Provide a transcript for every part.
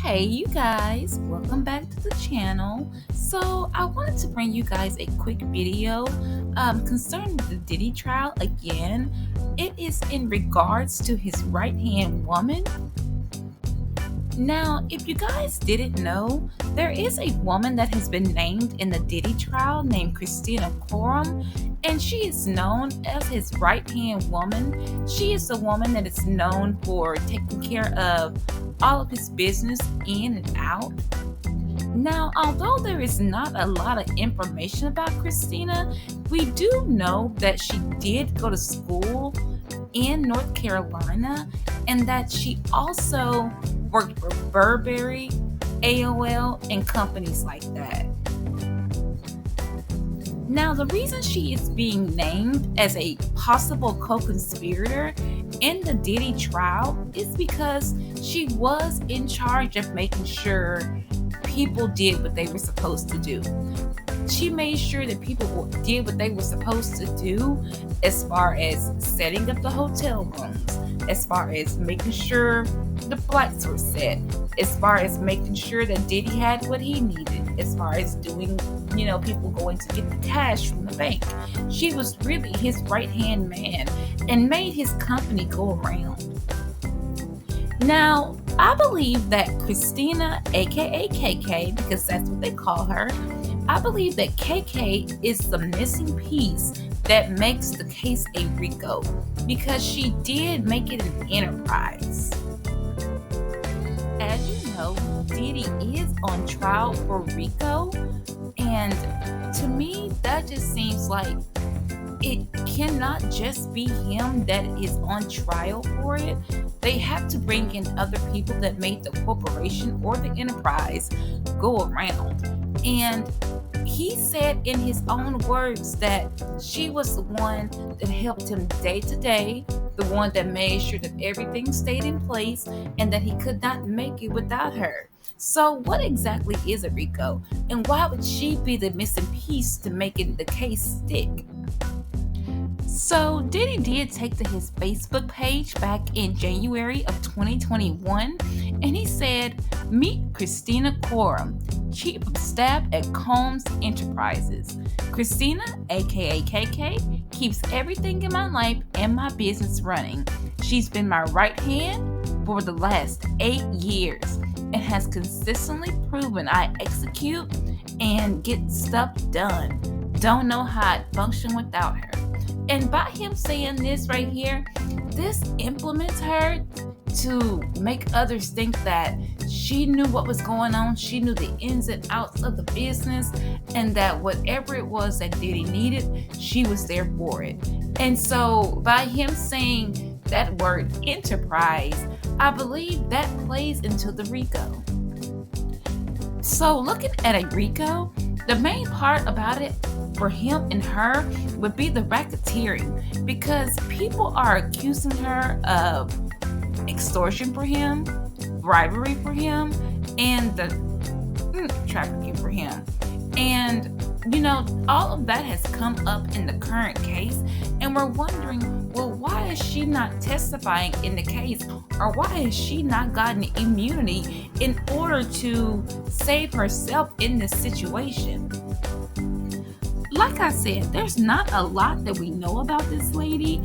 Hey, you guys, welcome back to the channel. So, I wanted to bring you guys a quick video concerning the Diddy trial again. It is in regards to his right hand woman. Now, if you guys didn't know, there is a woman that has been named in the Diddy trial named Kristinia Khorran, and she is known as his right hand woman. She is the woman that is known for taking care of all of his business in and out. Now, although there is not a lot of information about Kristinia, we do know that she did go to school in North Carolina and that she also worked for Burberry, AOL, and companies like that. Now, the reason she is being named as a possible co-conspirator in the Diddy trial is because she was in charge of making sure people did what they were supposed to do. She made sure that people did what they were supposed to do as far as setting up the hotel rooms, as far as making sure the flights were set, as far as making sure that Diddy had what he needed, as far as doing, people going to get the cash from the bank. She was really his right-hand man and made his company go around. Now, I believe that Kristinia, aka KK, because that's what they call her, I believe that KK is the missing piece that makes the case a RICO, because she did make it an enterprise. As you know, Diddy is on trial for RICO, and to me, that just seems like it cannot just be him that is on trial for it. They have to bring in other people that made the corporation or the enterprise go around. And he said in his own words that she was the one that helped him day to day, the one that made sure that everything stayed in place, and that he could not make it without her. So what exactly is a RICO, and why would she be the missing piece to making the case stick? So Diddy did take to his Facebook page back in January of 2021, and he said, "Meet Kristinia Khorran, Chief of Staff at Combs Enterprises. Kristinia, aka KK, keeps everything in my life and my business running. She's been my right hand for the last 8 years and has consistently proven I execute and get stuff done. Don't know how I'd function without her." And by him saying this right here, this implements her to make others think that she knew what was going on, she knew the ins and outs of the business, and that whatever it was that Diddy needed, she was there for it. And so by him saying that word enterprise, I believe that plays into the RICO. So looking at a RICO, the main part about it for him and her would be the racketeering, because people are accusing her of extortion for him, bribery for him, and the trafficking for him. And all of that has come up in the current case, and we're wondering, well, why is she not testifying in the case, or why has she not gotten immunity in order to save herself in this situation? Like I said, there's not a lot that we know about this lady.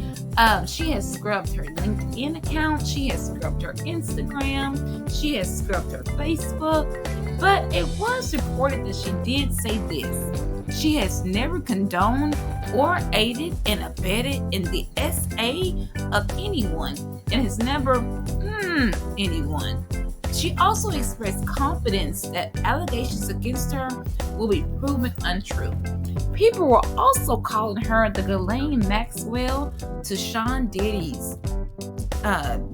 She has scrubbed her LinkedIn account, she has scrubbed her Instagram, she has scrubbed her Facebook, but it was reported that she did say this: she has never condoned or aided and abetted in the SA of anyone, and has never anyone. She also expressed confidence that allegations against her will be proven untrue. People were also calling her the Ghislaine Maxwell to Sean Diddy's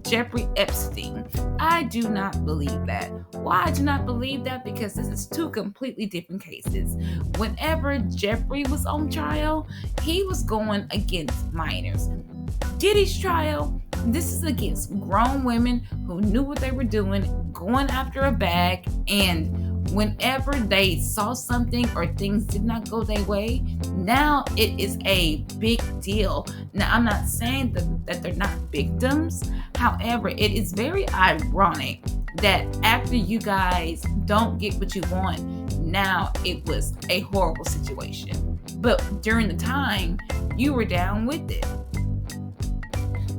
Jeffrey Epstein. I do not believe that. Why I do not believe that? Because this is two completely different cases. Whenever Jeffrey was on trial, he was going against minors. Diddy's trial, this is against grown women who knew what they were doing, going after a bag, and whenever they saw something or things did not go their way, now it is a big deal. Now, I'm not saying that they're not victims. However, it is very ironic that after you guys don't get what you want, now it was a horrible situation. But during the time, you were down with it.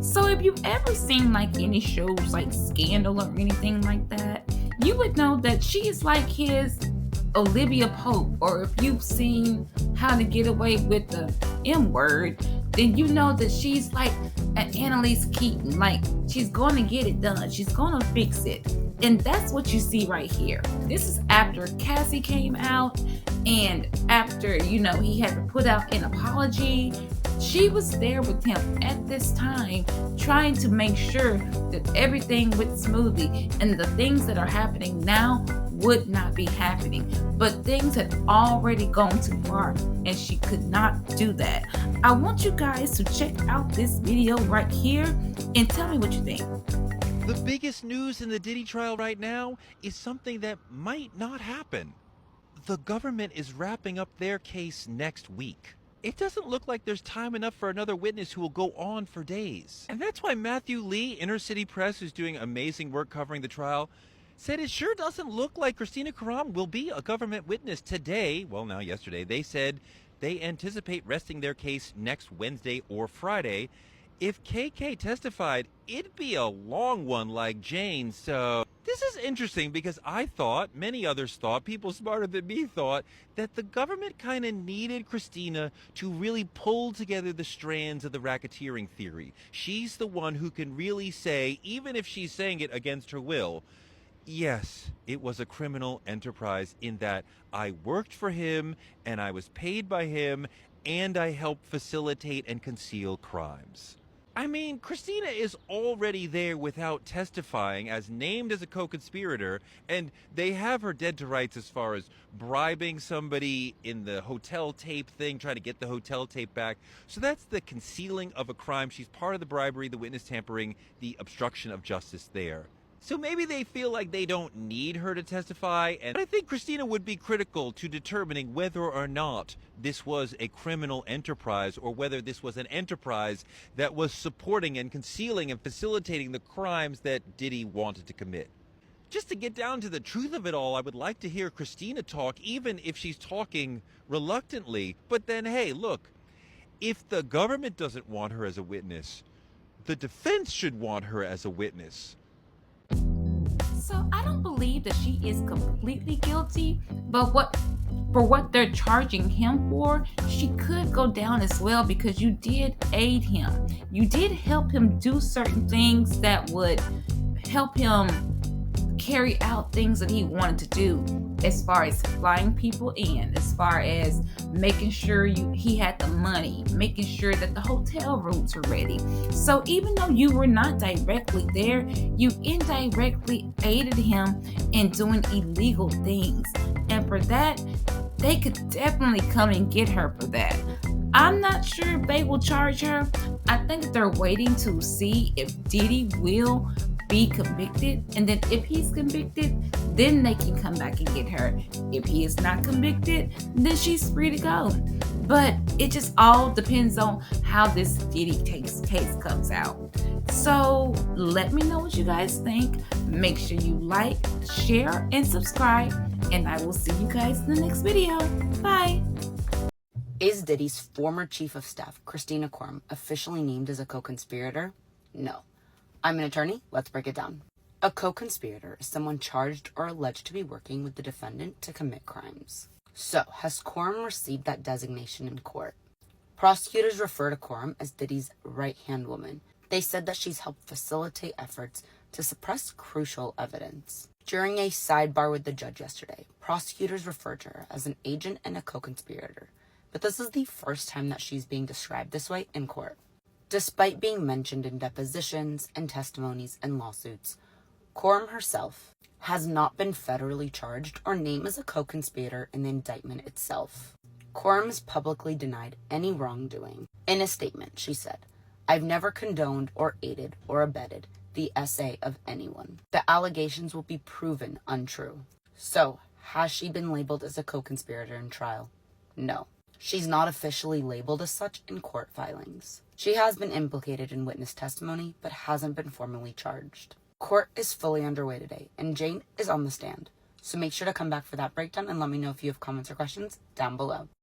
So if you've ever seen like any shows like Scandal or anything like that, you would know that she is like his Olivia Pope. Or if you've seen How to Get Away with the M Word, then you know that she's like an Annalise Keaton. Like, she's going to get it done. She's going to fix it. And that's what you see right here. This is after Cassie came out, and after, you know, he had to put out an apology. She was there with him at this time, trying to make sure that everything went smoothly and the things that are happening now would not be happening. But things had already gone too far, and she could not do that. I want you guys to check out this video right here and tell me what you think. The biggest news in the Diddy trial right now is something that might not happen. The government is wrapping up their case next week. It doesn't look like there's time enough for another witness who will go on for days. And that's why Matthew Lee, Inner City Press, who's doing amazing work covering the trial, said it sure doesn't look like Kristinia Khorran will be a government witness today. Well, now yesterday. They said they anticipate resting their case next Wednesday or Friday. If KK testified, it'd be a long one like Jane. So this is interesting because I thought, many others thought, people smarter than me thought, that the government kind of needed Kristinia to really pull together the strands of the racketeering theory. She's the one who can really say, even if she's saying it against her will, yes, it was a criminal enterprise in that I worked for him and I was paid by him and I helped facilitate and conceal crimes. I mean, Kristinia is already there without testifying as named as a co-conspirator, and they have her dead to rights as far as bribing somebody in the hotel tape thing, trying to get the hotel tape back. So that's the concealing of a crime. She's part of the bribery, the witness tampering, the obstruction of justice there. So maybe they feel like they don't need her to testify, and I think Kristinia would be critical to determining whether or not this was a criminal enterprise or whether this was an enterprise that was supporting and concealing and facilitating the crimes that Diddy wanted to commit. Just to get down to the truth of it all, I would like to hear Kristinia talk, even if she's talking reluctantly. But then, hey, look, if the government doesn't want her as a witness, the defense should want her as a witness. So I don't believe that she is completely guilty, but for what they're charging him for, she could go down as well, because you did aid him. You did help him do certain things that would help him carry out things that he wanted to do, as far as flying people in, as far as making sure he had the money, making sure that the hotel rooms were ready. So even though you were not directly there, you indirectly aided him in doing illegal things. And for that, they could definitely come and get her for that. I'm not sure if they will charge her. I think they're waiting to see if Diddy will be convicted, and then if he's convicted, then they can come back and get her. If he is not convicted, then she's free to go. But it just all depends on how this Diddy case comes out. So let me know what you guys think. Make sure you like, share, and subscribe, and I will see you guys in the next video. Bye. Is Diddy's former chief of staff, Kristinia Khorran, officially named as a co-conspirator? No. I'm an attorney. Let's break it down. A co-conspirator is someone charged or alleged to be working with the defendant to commit crimes. So, has Khorran received that designation in court? Prosecutors refer to Khorran as Diddy's right-hand woman. They said that she's helped facilitate efforts to suppress crucial evidence. During a sidebar with the judge yesterday, prosecutors referred to her as an agent and a co-conspirator. But this is the first time that she's being described this way in court. Despite being mentioned in depositions and testimonies and lawsuits, Khorran herself has not been federally charged or named as a co-conspirator in the indictment itself. Khorran has publicly denied any wrongdoing. In a statement, she said, "I've never condoned or aided or abetted the SA of anyone. The allegations will be proven untrue." So, has she been labeled as a co-conspirator in trial? No. She's not officially labeled as such in court filings. She has been implicated in witness testimony, but hasn't been formally charged. Court is fully underway today, and Jane is on the stand. So make sure to come back for that breakdown and let me know if you have comments or questions down below.